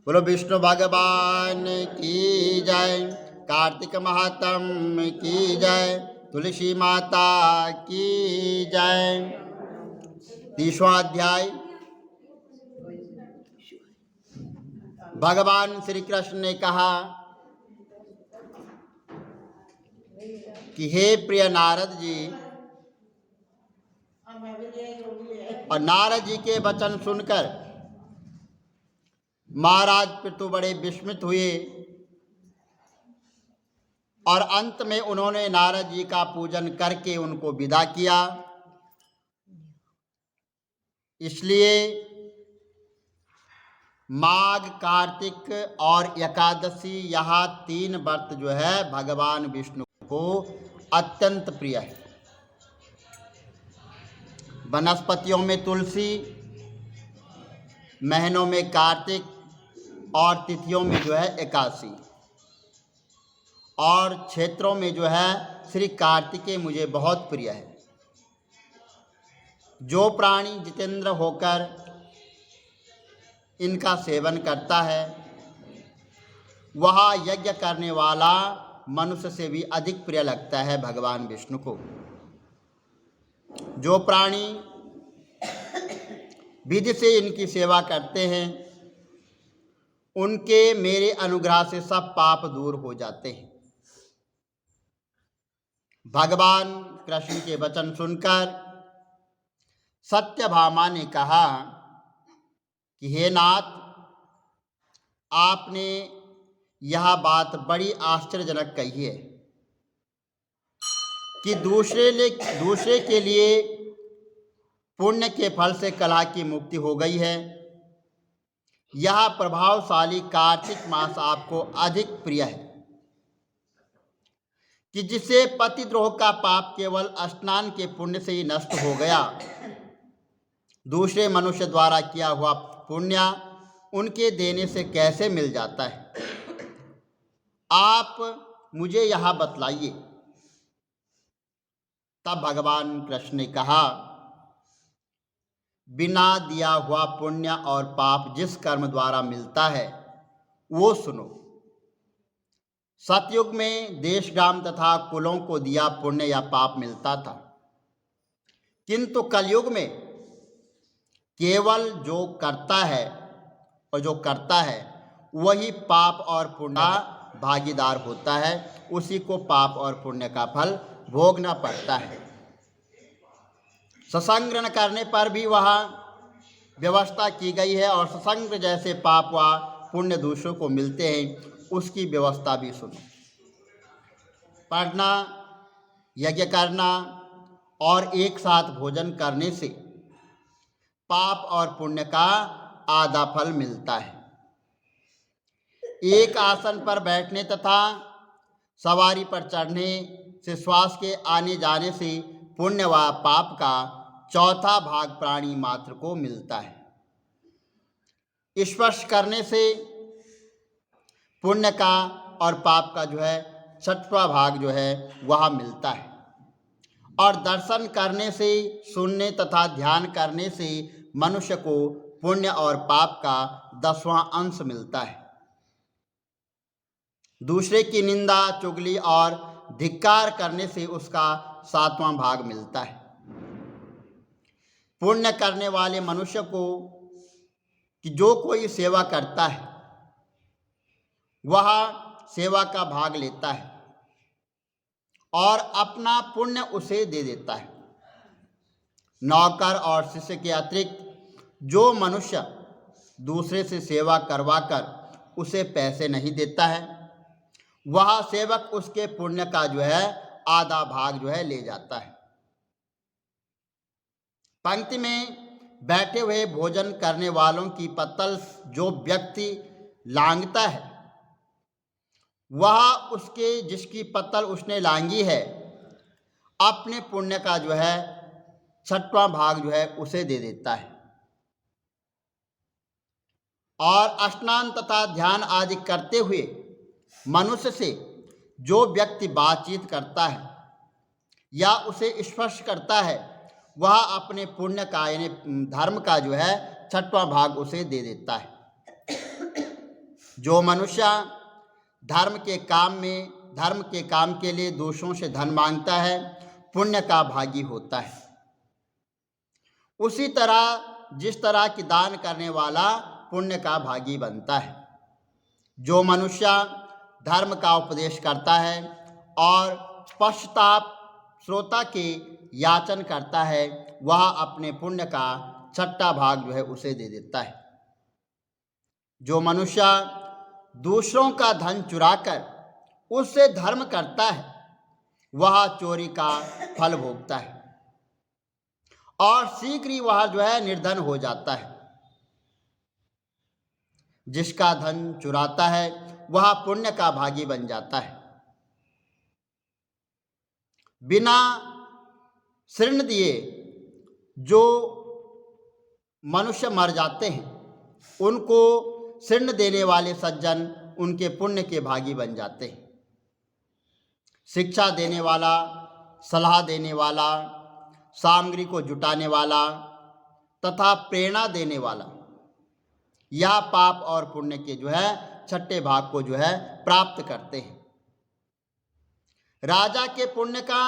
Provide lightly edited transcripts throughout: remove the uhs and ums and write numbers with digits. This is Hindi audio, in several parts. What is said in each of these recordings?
बोलो विष्णु भगवान की जय, कार्तिक महात्म की जय, तुलसी माता की जय। 30वां अध्याय। भगवान श्री कृष्ण ने कहा कि हे प्रिय नारद जी, और नारद जी के वचन सुनकर महाराज पितु बड़े विस्मित हुए और अंत में उन्होंने नारद जी का पूजन करके उनको विदा किया। इसलिए माघ, कार्तिक और एकादशी, यह 3 व्रत जो है भगवान विष्णु को अत्यंत प्रिय है। वनस्पतियों में तुलसी, महीनों में कार्तिक और तिथियों में जो है एकादशी, और क्षेत्रों में जो है श्री कार्तिकेय मुझे बहुत प्रिय है। जो प्राणी जितेंद्र होकर इनका सेवन करता है वह यज्ञ करने वाला मनुष्य से भी अधिक प्रिय लगता है भगवान विष्णु को। जो प्राणी विधि से इनकी सेवा करते हैं उनके मेरे अनुग्रह से सब पाप दूर हो जाते हैं। भगवान कृष्ण के वचन सुनकर सत्यभामा ने कहा कि हे नाथ, आपने यह बात बड़ी आश्चर्यजनक कही है कि दूसरे के लिए पुण्य के फल से कलह की मुक्ति हो गई है। यह प्रभावशाली कार्तिक मास आपको अधिक प्रिय है कि जिसे पतिद्रोह का पाप केवल स्नान के पुण्य से ही नष्ट हो गया, दूसरे मनुष्य द्वारा किया हुआ पुण्य उनके देने से कैसे मिल जाता है? आप मुझे यह बतलाइए। तब भगवान कृष्ण ने कहा, बिना दिया हुआ पुण्य और पाप जिस कर्म द्वारा मिलता है वो सुनो। सतयुग में देश, ग्राम तथा कुलों को दिया पुण्य या पाप मिलता था, किंतु कलयुग में केवल जो करता है वही पाप और पुण्य भागीदार होता है। उसी को पाप और पुण्य का फल भोगना पड़ता है। सत्संग ग्रहण करने पर भी वह व्यवस्था की गई है, और सत्संग जैसे पाप व पुण्य दूसरों को मिलते हैं उसकी व्यवस्था भी सुनो। पढ़ना, यज्ञ करना और एक साथ भोजन करने से पाप और पुण्य का आधा फल मिलता है। एक आसन पर बैठने तथा सवारी पर चढ़ने से, श्वास के आने जाने से पुण्य व पाप का चौथा भाग प्राणी मात्र को मिलता है। स्पर्श करने से पुण्य का और पाप का जो है 6वां भाग जो है वह मिलता है, और दर्शन करने से, सुनने तथा ध्यान करने से मनुष्य को पुण्य और पाप का 10वां अंश मिलता है। दूसरे की निंदा, चुगली और धिक्कार करने से उसका 7वां भाग मिलता है। पुण्य करने वाले मनुष्य को कि जो कोई सेवा करता है वह सेवा का भाग लेता है और अपना पुण्य उसे दे देता है। नौकर और शिष्य के अतिरिक्त जो मनुष्य दूसरे से सेवा करवाकर उसे पैसे नहीं देता है वह सेवक उसके पुण्य का जो है आधा भाग जो है ले जाता है। पंक्ति में बैठे हुए भोजन करने वालों की पत्तल जो व्यक्ति लांघता है वह जिसकी पत्तल उसने लांघी है अपने पुण्य का जो है 6वां भाग जो है उसे दे देता है। और स्नान तथा ध्यान आदि करते हुए मनुष्य से जो व्यक्ति बातचीत करता है या उसे स्पर्श करता है वह अपने पुण्य का यानी धर्म का जो है 6वां भाग उसे दे देता है। जो मनुष्य धर्म के काम के लिए दूसरों से धन मांगता है, पुण्य का भागी होता है। उसी तरह जिस तरह की दान करने वाला पुण्य का भागी बनता है। जो मनुष्य धर्म का उपदेश करता है और पश्चाताप श्रोता के याचन करता है, वह अपने पुण्य का छठा भाग उसे दे देता है। जो मनुष्य दूसरों का धन चुराकर उससे धर्म करता है, वह चोरी का फल भोगता है और शीघ्र ही वह निर्धन हो जाता है। जिसका धन चुराता है वह पुण्य का भागी बन जाता है। बिना ऋण दिए जो मनुष्य मर जाते हैं, उनको ऋण देने वाले सज्जन उनके पुण्य के भागी बन जाते हैं। शिक्षा देने वाला, सलाह देने वाला, सामग्री को जुटाने वाला तथा प्रेरणा देने वाला या पाप और पुण्य के छठे भाग को प्राप्त करते हैं। राजा के पुण्य का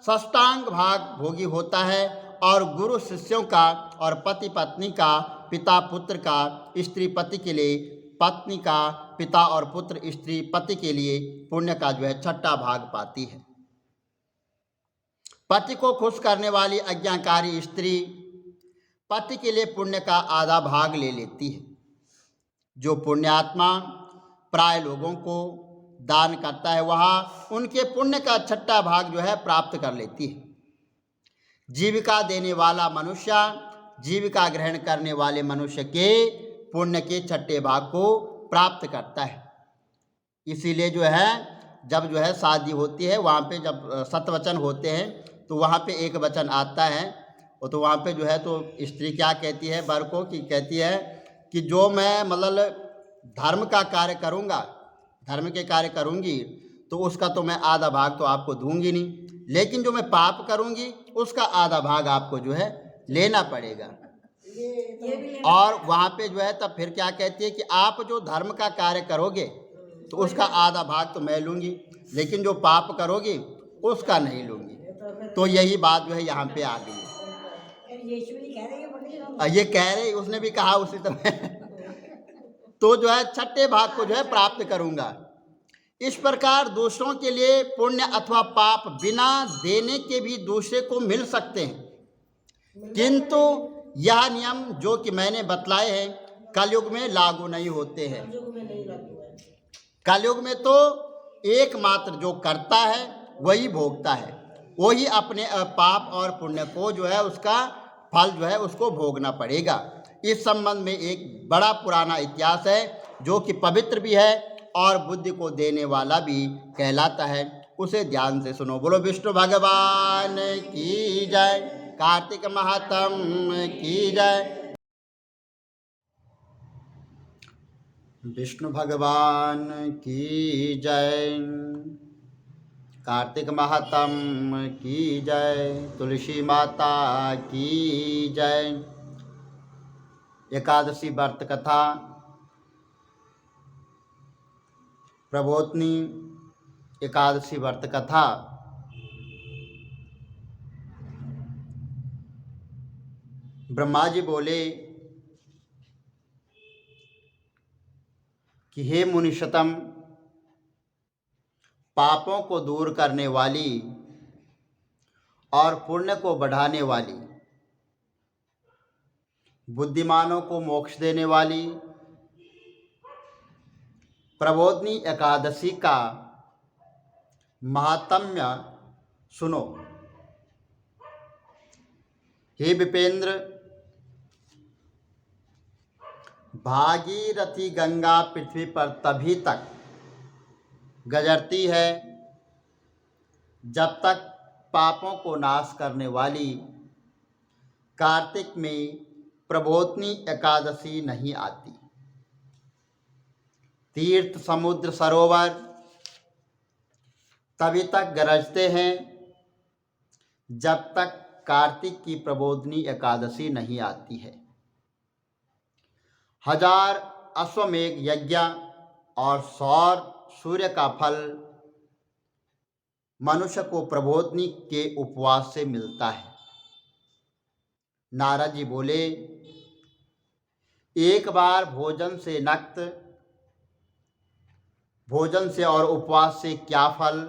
षष्ठांग भाग भोगी होता है और गुरु शिष्यों का और पति पत्नी का, पिता पुत्र का, स्त्री पति के लिए, पत्नी का पिता और पुत्र स्त्री पति के लिए पुण्य का छठा भाग पाती है। पति को खुश करने वाली आज्ञाकारी स्त्री पति के लिए पुण्य का आधा भाग ले लेती है। जो पुण्यात्मा प्राय लोगों को दान करता है, वह उनके पुण्य का छठा भाग प्राप्त कर लेती है। जीविका देने वाला मनुष्य जीविका ग्रहण करने वाले मनुष्य के पुण्य के छठे भाग को प्राप्त करता है। इसीलिए जब शादी होती है, वहाँ पे जब सतवचन होते हैं तो वहाँ पे एक वचन आता है, तो वहाँ पे तो स्त्री क्या कहती है वर को, कि कहती है कि जो मैं मतलब धर्म का कार्य करूँगा, धर्म के कार्य करूँगी तो उसका तो मैं आधा भाग तो आपको दूंगी नहीं, लेकिन जो मैं पाप करूँगी उसका आधा भाग आपको लेना पड़ेगा। और वहाँ पे तब फिर क्या कहती है कि आप जो धर्म का कार्य करोगे तो उसका आधा भाग तो मैं लूँगी, लेकिन जो पाप करोगी उसका नहीं लूँगी। तो यही बात यहाँ पे आ गई। ये कह रहे, उसने भी कहा उसी तरह तो छठे भाग को प्राप्त करूँगा। इस प्रकार दूसरों के लिए पुण्य अथवा पाप बिना देने के भी दूसरे को मिल सकते हैं, किंतु यह नियम जो कि मैंने बतलाए हैं कलयुग में लागू नहीं होते हैं। कलयुग में तो एकमात्र जो करता है वही भोगता है, वही अपने पाप और पुण्य को उसका फल उसको भोगना पड़ेगा। इस संबंध में एक बड़ा पुराना इतिहास है जो कि पवित्र भी है और बुद्धि को देने वाला भी कहलाता है। उसे ध्यान से सुनो। बोलो विष्णु भगवान की जय, कार्तिक महात्म की जय। विष्णु भगवान की जय, कार्तिक महात्म की जय, तुलसी माता की जय। एकादशी व्रत कथा प्रबोधिनी एकादशी व्रत कथा ब्रह्मा जी बोले कि हे मुनिशतम, पापों को दूर करने वाली और पुण्य को बढ़ाने वाली, बुद्धिमानों को मोक्ष देने वाली प्रबोधिनी एकादशी का महात्म्य सुनो। हे विपेंद्र, भागीरथी गंगा पृथ्वी पर तभी तक गजरती है जब तक पापों को नाश करने वाली कार्तिक में प्रबोधिनी एकादशी नहीं आती। तीर्थ, समुद्र, सरोवर तभी तक गरजते हैं जब तक कार्तिक की प्रबोधिनी एकादशी नहीं आती है। 1000 अश्वमेघ यज्ञ और सौर सूर्य का फल मनुष्य को प्रबोधिनी के उपवास से मिलता है। नारद जी बोले, एक बार भोजन से नक्त, भोजन से और उपवास से क्या फल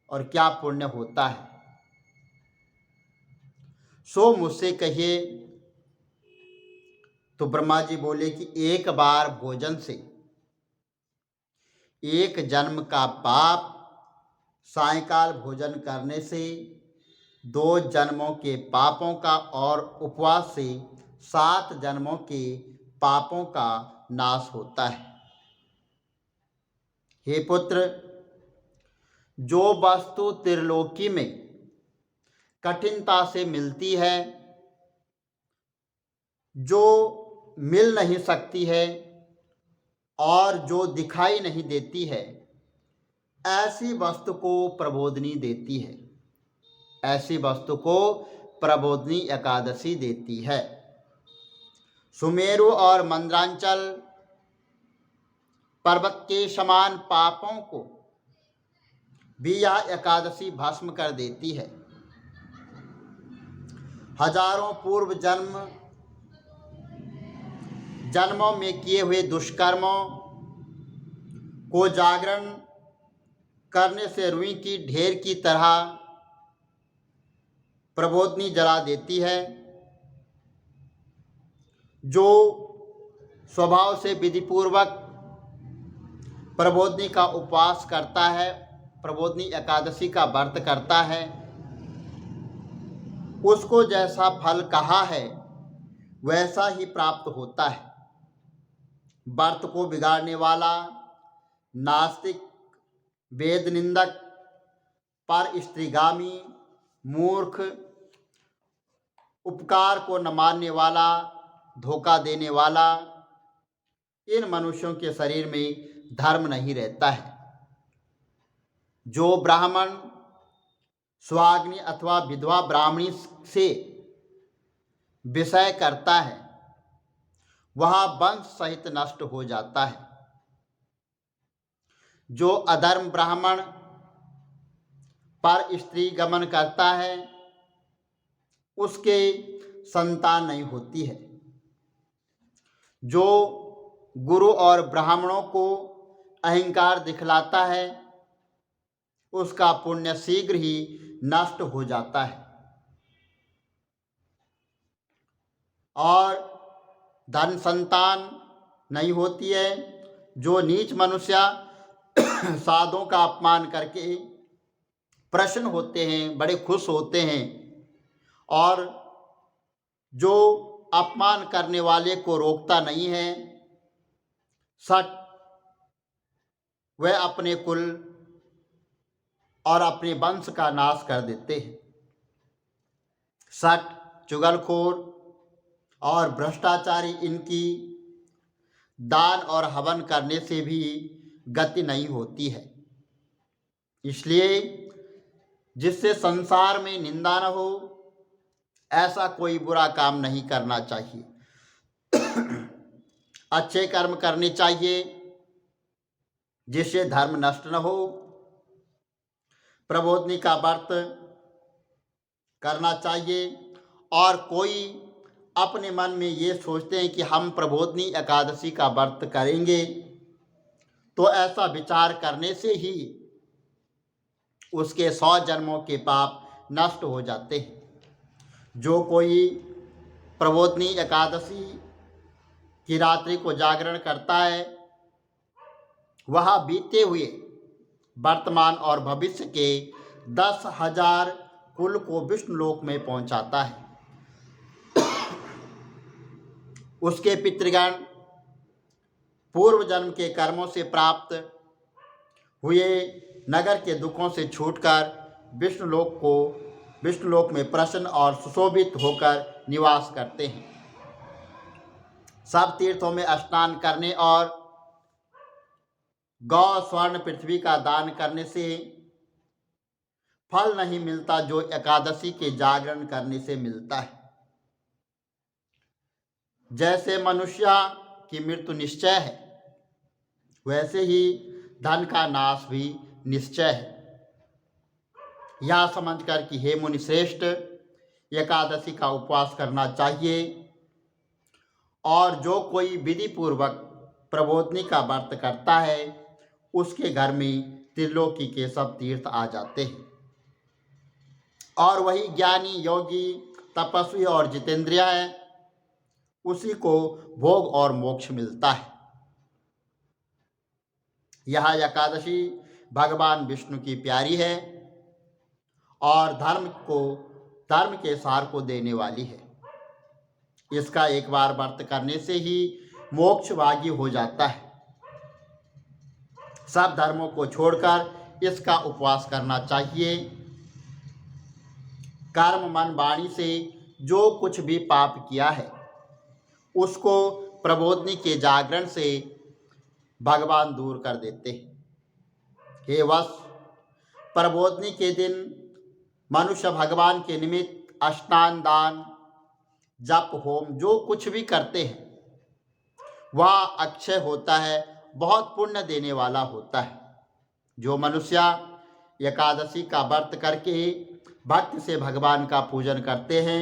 और क्या पुण्य होता है, सो मुझसे कहिए। तो ब्रह्मा जी बोले कि एक बार भोजन से एक जन्म का पाप, सायंकाल भोजन करने से 2 जन्मों के पापों का और उपवास से 7 जन्मों के पापों का नाश होता है। हे पुत्र, जो वस्तु त्रिलोकी में कठिनता से मिलती है, जो मिल नहीं सकती है और जो दिखाई नहीं देती है, ऐसी वस्तु को प्रबोधिनी देती है। ऐसी वस्तु को प्रबोधिनी एकादशी देती है। सुमेरु और मंद्रांचल पर्वत के समान पापों को भी यह एकादशी भस्म कर देती है। हजारों पूर्व जन्मों में किए हुए दुष्कर्मों को जागरण करने से रुई की ढेर की तरह प्रबोधिनी जला देती है। जो स्वभाव से विधिपूर्वक प्रबोधिनी का उपवास करता है, प्रबोधिनी एकादशी का व्रत करता है, उसको जैसा फल कहा है वैसा ही प्राप्त होता है। व्रत को बिगाड़ने वाला, नास्तिक, वेद निंदक, पर स्त्रीगामी, मूर्ख, उपकार को न मानने वाला, धोखा देने वाला, इन मनुष्यों के शरीर में धर्म नहीं रहता है। जो ब्राह्मण स्वाग्नि अथवा विधवा ब्राह्मणी से विषय करता है, वह वंश सहित नष्ट हो जाता है। जो अधर्म ब्राह्मण पर स्त्री गमन करता है, उसके संतान नहीं होती है। जो गुरु और ब्राह्मणों को अहंकार दिखलाता है, उसका पुण्य शीघ्र ही नष्ट हो जाता है। और धन संतान नहीं होती है। जो नीच मनुष्य साधुओं का अपमान करके प्रसन्न होते हैं, बड़े खुश होते हैं, और जो अपमान करने वाले को रोकता नहीं है, सट, वह अपने कुल और अपने वंश का नाश कर देते हैं। सट, चुगलखोर और भ्रष्टाचारी, इनकी दान और हवन करने से भी गति नहीं होती है। इसलिए जिससे संसार में निंदा न हो, ऐसा कोई बुरा काम नहीं करना चाहिए। अच्छे कर्म करने चाहिए जिससे धर्म नष्ट न हो। प्रबोधिनी का व्रत करना चाहिए। और कोई अपने मन में ये सोचते हैं कि हम प्रबोधिनी एकादशी का व्रत करेंगे, तो ऐसा विचार करने से ही उसके 100 जन्मों के पाप नष्ट हो जाते हैं। जो कोई प्रबोधिनी एकादशी की रात्रि को जागरण करता है, वह बीते हुए, वर्तमान और भविष्य के 10,000 कुल को विष्णु लोक में पहुंचाता है। उसके पितृगण पूर्व जन्म के कर्मों से प्राप्त हुए नगर के दुखों से छूटकर विष्णु लोक में प्रसन्न और सुशोभित होकर निवास करते हैं। सब तीर्थों में स्नान करने और गौ, स्वर्ण, पृथ्वी का दान करने से फल नहीं मिलता जो एकादशी के जागरण करने से मिलता है। जैसे मनुष्य की मृत्यु निश्चय है, वैसे ही धन का नाश भी निश्चय है। यह समझकर कि हे मुनि श्रेष्ठ, एकादशी का उपवास करना चाहिए और जो कोई विधि पूर्वक प्रबोधनी का व्रत करता है उसके घर में त्रिलोकी के सब तीर्थ आ जाते हैं और वही ज्ञानी, योगी, तपस्वी और जितेंद्रिय है, उसी को भोग और मोक्ष मिलता है। यह एकादशी भगवान विष्णु की प्यारी है और धर्म के सार को देने वाली है। इसका एक बार व्रत करने से ही मोक्ष भागी हो जाता है। सब धर्मों को छोड़कर इसका उपवास करना चाहिए। कर्म, मन, वाणी से जो कुछ भी पाप किया है उसको प्रबोधनी के जागरण से भगवान दूर कर देते हैं। हे वत्स, प्रबोधनी के दिन मनुष्य भगवान के निमित्त स्नान, दान, जप, होम जो कुछ भी करते हैं वह अक्षय होता है, बहुत पुण्य देने वाला होता है। जो मनुष्य एकादशी का व्रत करके भक्ति से भगवान का पूजन करते हैं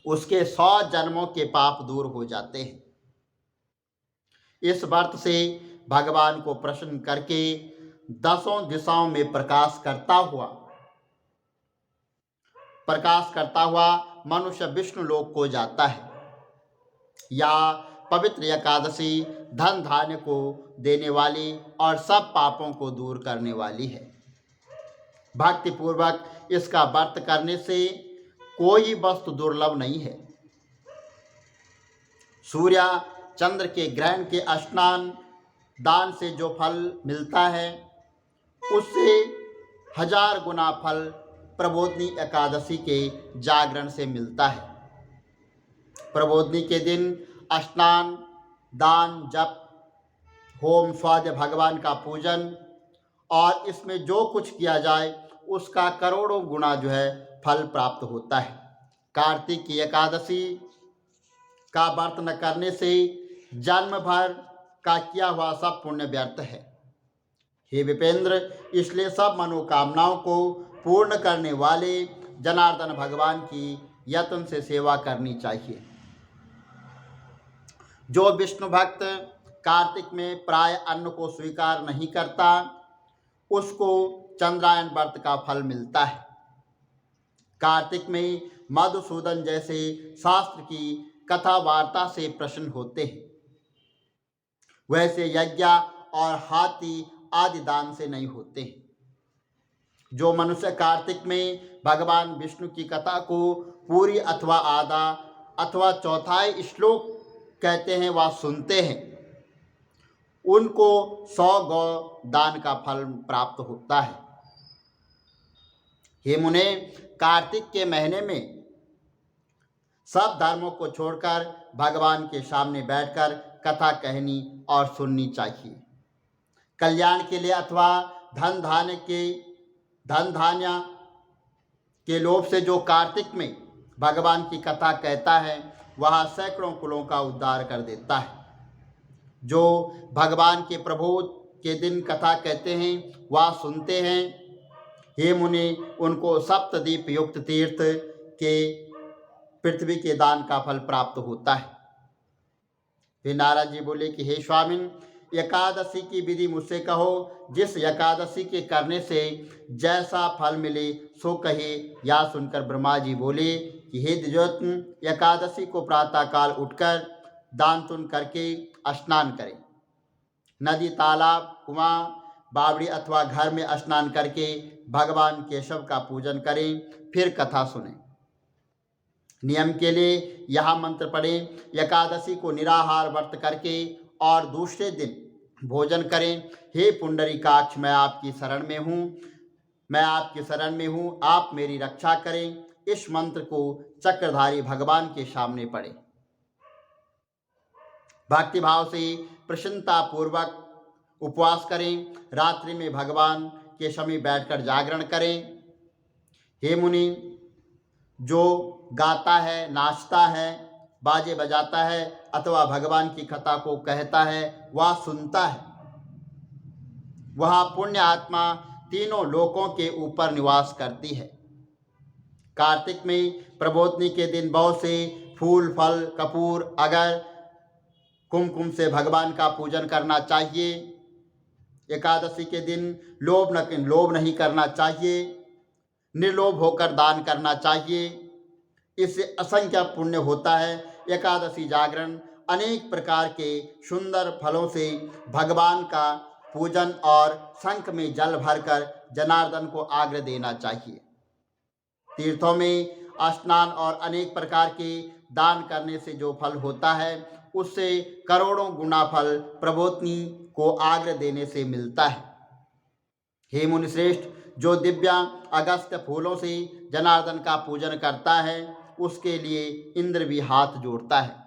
उसके 100 जन्मों के पाप दूर हो जाते हैं। इस व्रत से भगवान को प्रसन्न करके 10 दिशाओं में प्रकाश करता हुआ मनुष्य विष्णु लोक को जाता है। या पवित्र एकादशी धन धान्य को देने वाली और सब पापों को दूर करने वाली है। भक्ति पूर्वक इसका व्रत करने से कोई वस्तु दुर्लभ नहीं है। सूर्य चंद्र के ग्रहण के स्नान दान से जो फल मिलता है उससे 1000 गुना फल प्रबोधनी एकादशी के जागरण से मिलता है। प्रबोधनी के दिन स्नान, दान, जप, होम, स्वाध्याय, भगवान का पूजन और इसमें जो कुछ किया जाए उसका करोड़ों गुना फल प्राप्त होता है। कार्तिक की एकादशी का व्रत न करने से जन्म भर का किया हुआ सब पुण्य व्यर्थ है। हे विपेंद्र, इसलिए सब मनोकामनाओं को पूर्ण करने वाले जनार्दन भगवान की यत्न से सेवा करनी चाहिए। जो विष्णु भक्त कार्तिक में प्राय अन्न को स्वीकार नहीं करता उसको चंद्रायन व्रत का फल मिलता है। कार्तिक में मधुसूदन जैसे शास्त्र की कथा वार्ता से प्रसन्न होते हैं, वैसे यज्ञ और हाथी आदि दान से नहीं होते हैं। जो मनुष्य कार्तिक में भगवान विष्णु की कथा को पूरी अथवा आधा अथवा चौथाई श्लोक कहते हैं व सुनते हैं उनको 100 गौ दान का फल प्राप्त होता है। हे मुने, कार्तिक के महीने में सब धर्मों को छोड़कर भगवान के सामने बैठकर कथा कहनी और सुननी चाहिए। कल्याण के लिए अथवा धन धान्य के लोभ से जो कार्तिक में भगवान की कथा कहता है वह सैकड़ों कुलों का उद्धार कर देता है। जो भगवान के प्रबोध के दिन कथा कहते हैं वह सुनते हैं, हे मुनि, उनको सप्तद्वीप युक्त तीर्थ के पृथ्वी के दान का फल प्राप्त होता है। फिर नारद जी बोले कि हे स्वामिन, एकादशी की विधि मुझसे कहो। जिस एकादशी के करने से जैसा फल मिले सो कहे। या सुनकर ब्रह्मा जी बोले कि हे द्विजोत्तम, एकादशी को प्रातःकाल उठकर दान तुन करके स्नान करें। नदी, तालाब, कुआं, बावड़ी अथवा घर में स्नान करके भगवान केशव का पूजन करें, फिर कथा सुनें। नियम के लिए यह मंत्र पढ़ें, एकादशी को निराहार व्रत करके और दूसरे दिन भोजन करें। हे पुंडरीकाक्ष, मैं आपकी शरण में हूँ, आप मेरी रक्षा करें। इस मंत्र को चक्रधारी भगवान के सामने पढ़ें। भक्ति भाव से प्रसन्नता पूर्वक उपवास करें। रात्रि में भगवान के समीप बैठकर जागरण करें। हे मुनि, जो गाता है, नाचता है, बाजे बजाता है अथवा भगवान की कथा को कहता है वह सुनता है वह पुण्य आत्मा तीनों लोकों के ऊपर निवास करती है। कार्तिक में प्रबोधनी के दिन बहुत से फूल, फल, कपूर, अगर कुमकुम से भगवान का पूजन करना चाहिए। एकादशी के दिन लोभ नहीं करना चाहिए। निर्लोभ होकर दान करना चाहिए। इससे असंख्य पुण्य होता है। एकादशी जागरण अनेक प्रकार के सुंदर फलों से भगवान का पूजन और शंख में जल भरकर जनार्दन को आग्रह देना चाहिए। तीर्थों में स्नान और अनेक प्रकार के दान करने से जो फल होता है उससे करोड़ों गुना फल प्रबोधनी को आग्रह देने से मिलता है। हे मुनि श्रेष्ठ, जो दिव्या अगस्त्य फूलों से जनार्दन का पूजन करता है उसके लिए इंद्र भी हाथ जोड़ता है।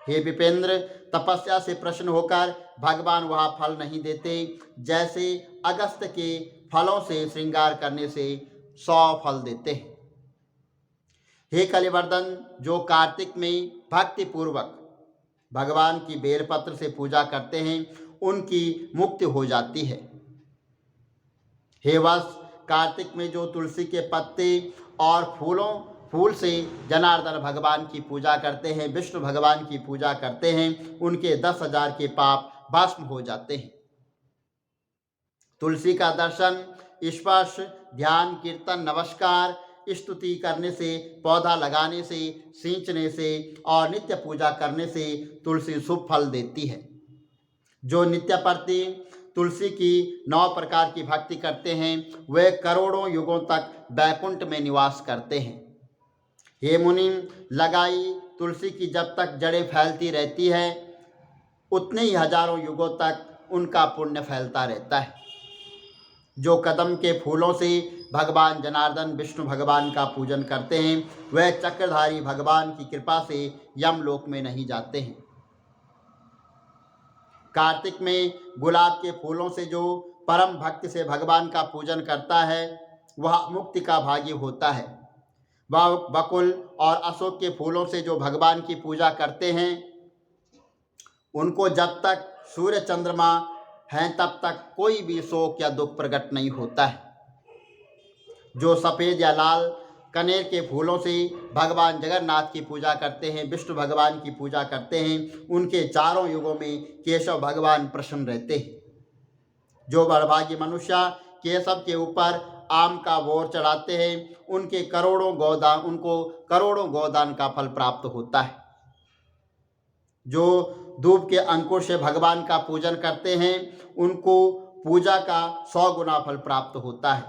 हे विपेंद्र, तपस्या से प्रसन्न होकर भगवान वह फल नहीं देते जैसे अगस्त्य के फलों से श्रृंगार करने से 100 फल देते हैं। हे कलिवर्धन, जो कार्तिक में भक्ति पूर्वक भगवान की बेलपत्र से पूजा करते हैं उनकी मुक्ति हो जाती है। हे वत्स, कार्तिक में जो तुलसी के पत्ते और फूल से जनार्दन भगवान की पूजा करते हैं, विष्णु भगवान की पूजा करते हैं, उनके 10,000 के पाप भस्म हो जाते हैं। तुलसी का दर्शन, स्पर्श, ध्यान, कीर्तन, नमस्कार, स्तुति करने से, पौधा लगाने से, सींचने से और नित्य पूजा करने से तुलसी शुभ फल देती है। जो नित्य प्रति तुलसी की 9 प्रकार की भक्ति करते हैं वे करोड़ों युगों तक वैकुंठ में निवास करते हैं। हे मुनि, लगाई तुलसी की जब तक जड़ें फैलती रहती है उतने ही हजारों युगों तक उनका पुण्य फैलता रहता है। जो कदम के फूलों से भगवान जनार्दन विष्णु भगवान का पूजन करते हैं वह चक्रधारी भगवान की कृपा से यमलोक में नहीं जाते हैं। कार्तिक में गुलाब के फूलों से जो परम भक्ति से भगवान का पूजन करता है वह मुक्ति का भागी होता है। वह बकुल और अशोक के फूलों से जो भगवान की पूजा करते हैं उनको जब तक सूर्य चंद्रमा हैं तब तक कोई भी शोक या दुख प्रकट नहीं होता है। जो सफ़ेद या लाल कनेर के फूलों से भगवान जगन्नाथ की पूजा करते हैं, विष्णु भगवान की पूजा करते हैं, उनके चारों युगों में केशव भगवान प्रसन्न रहते हैं। जो बड़भागी मनुष्य केशव के ऊपर आम का बोर चढ़ाते हैं उनको करोड़ों गोदान का फल प्राप्त होता है। जो दूब के अंकुर से भगवान का पूजन करते हैं उनको पूजा का 100 गुना फल प्राप्त होता है।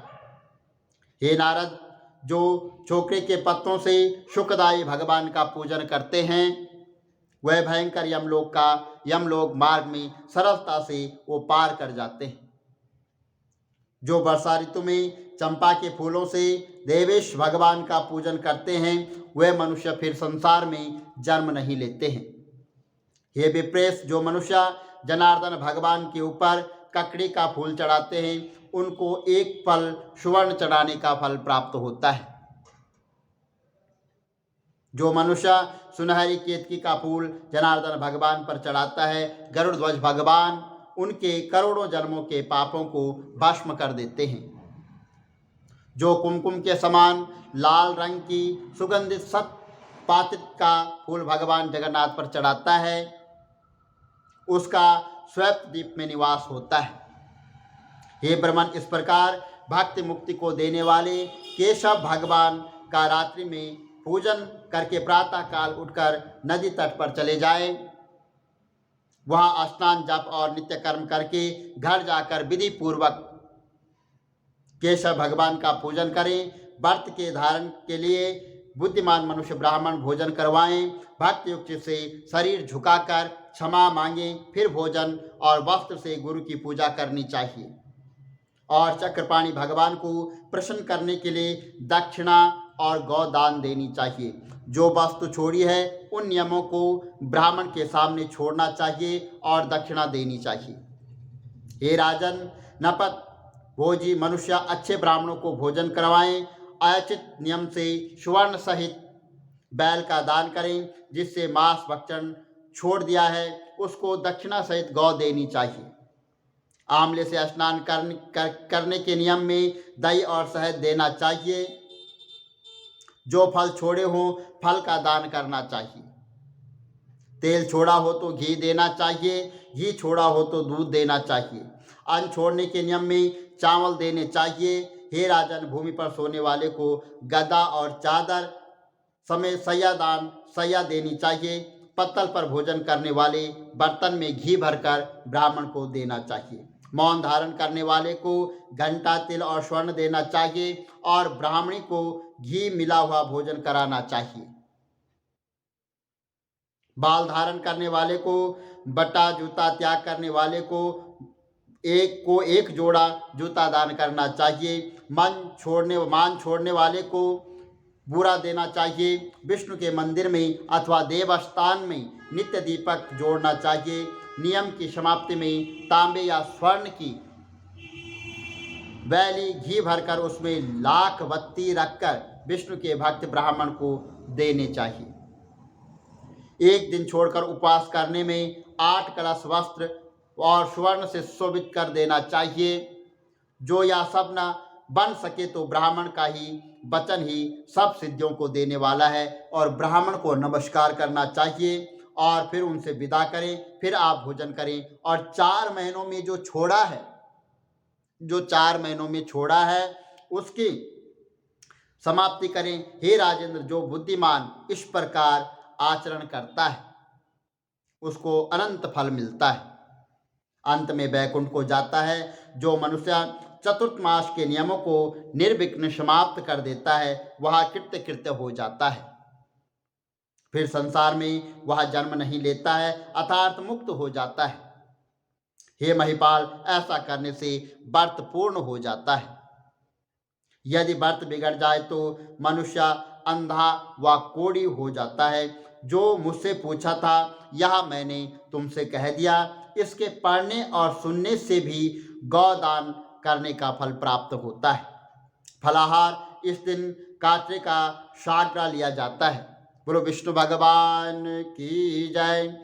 हे नारद, जो चोकरे के पत्तों से सुखदायी भगवान का पूजन करते हैं वह भयंकर यमलोक मार्ग में सरलता से वो पार कर जाते हैं। जो वर्षा ऋतु में चंपा के फूलों से देवेश भगवान का पूजन करते हैं वह मनुष्य फिर संसार में जन्म नहीं लेते हैं। हे विप्रेश, जो मनुष्य जनार्दन भगवान के ऊपर ककड़ी का फूल चढ़ाते हैं उनको एक फल सुवर्ण चढ़ाने का फल प्राप्त होता है। जो मनुष्य सुनहरी केतकी का फूल जनार्दन भगवान पर चढ़ाता है गरुड़ ध्वज भगवान उनके करोड़ों जन्मों के पापों को भस्म कर देते हैं। जो कुमकुम के समान लाल रंग की सुगंधित सतपातित का फूल भगवान जगन्नाथ पर चढ़ाता है उसका श्वेतद्वीप में निवास होता है। हे ब्रह्मन, इस प्रकार भक्ति मुक्ति को देने वाले केशव भगवान का रात्रि में पूजन करके प्रातः काल उठकर नदी तट पर चले जाए, वहाँ स्नान जप और नित्य कर्म करके घर जाकर विधि पूर्वक केशव भगवान का पूजन करें। व्रत के धारण के लिए बुद्धिमान मनुष्य ब्राह्मण भोजन करवाएं। भक्ति युक्त से शरीर झुकाकर क्षमा मांगें, फिर भोजन और वस्त्र से गुरु की पूजा करनी चाहिए और चक्रपाणी भगवान को प्रसन्न करने के लिए दक्षिणा और गौदान देनी चाहिए। जो वस्तु छोड़ी है उन नियमों को ब्राह्मण के सामने छोड़ना चाहिए और दक्षिणा देनी चाहिए। हे राजन, नपत भोजी मनुष्य अच्छे ब्राह्मणों को भोजन करवाएं। अयचित नियम से सुवर्ण सहित बैल का दान करें। जिससे मांस भक्षण छोड़ दिया है उसको दक्षिणा सहित गौ देनी चाहिए। आंवले से स्नान करने के नियम में दही और शहद देना चाहिए। जो फल छोड़े हों फल का दान करना चाहिए। तेल छोड़ा हो तो घी देना चाहिए, घी छोड़ा हो तो दूध देना चाहिए। अन्न छोड़ने के नियम में चावल देने चाहिए। हे राजन, भूमि पर सोने वाले को गदा और चादर समेत सैया देनी चाहिए। पत्तल पर भोजन करने वाले बर्तन में घी भरकर ब्राह्मण को देना चाहिए। मौन धारण करने वाले को घंटा, तिल और स्वर्ण देना चाहिए और ब्राह्मणी को घी मिला हुआ भोजन कराना चाहिए। बाल धारण करने वाले को बटा, जूता त्याग करने वाले को एक जोड़ा जूता दान करना चाहिए। मान छोड़ने वाले को बुरा देना चाहिए। विष्णु के मंदिर में अथवा देवस्थान में नित्य दीपक जोड़ना चाहिए। नियम की समाप्ति में तांबे या स्वर्ण की वैली घी भरकर उसमें लाख बत्ती रखकर विष्णु के भक्त ब्राह्मण को देने चाहिए। एक दिन छोड़कर उपवास करने में 8 कलश वस्त्र और स्वर्ण से शोभित कर देना चाहिए। जो यह सब न बन सके तो ब्राह्मण का ही वचन ही सब सिद्धियों को देने वाला है और ब्राह्मण को नमस्कार करना चाहिए और फिर उनसे विदा करें। फिर आप भोजन करें और 4 महीनों में जो 4 महीनों में छोड़ा है उसकी समाप्ति करें। हे राजेंद्र, जो बुद्धिमान इस प्रकार आचरण करता है उसको अनंत फल मिलता है, अंत में वैकुंठ को जाता है। जो मनुष्य चतुर्थ मास के नियमों को निर्विघ्न समाप्त कर देता है वह कृत्य हो जाता है, फिर संसार में वह जन्म नहीं लेता है, अर्थात मुक्त हो जाता है। हे महिपाल, ऐसा करने से व्रत पूर्ण हो जाता है। यदि व्रत बिगड़ जाए तो मनुष्य अंधा व कोढ़ी हो जाता है। जो मुझसे पूछा था यह मैंने तुमसे कह दिया। इसके पढ़ने और सुनने से भी गौदान करने का फल प्राप्त होता है। फलाहार इस दिन काटने का साग्रा लिया जाता है। बोलो विष्णु भगवान की जय।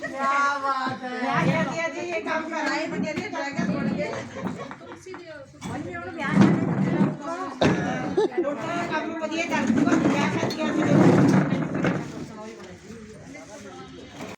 क्या बात है, ये काम कराए बने ड्रैगन छोड़ के तुलसी देव मन में ब्याह करने काम बढ़िया कर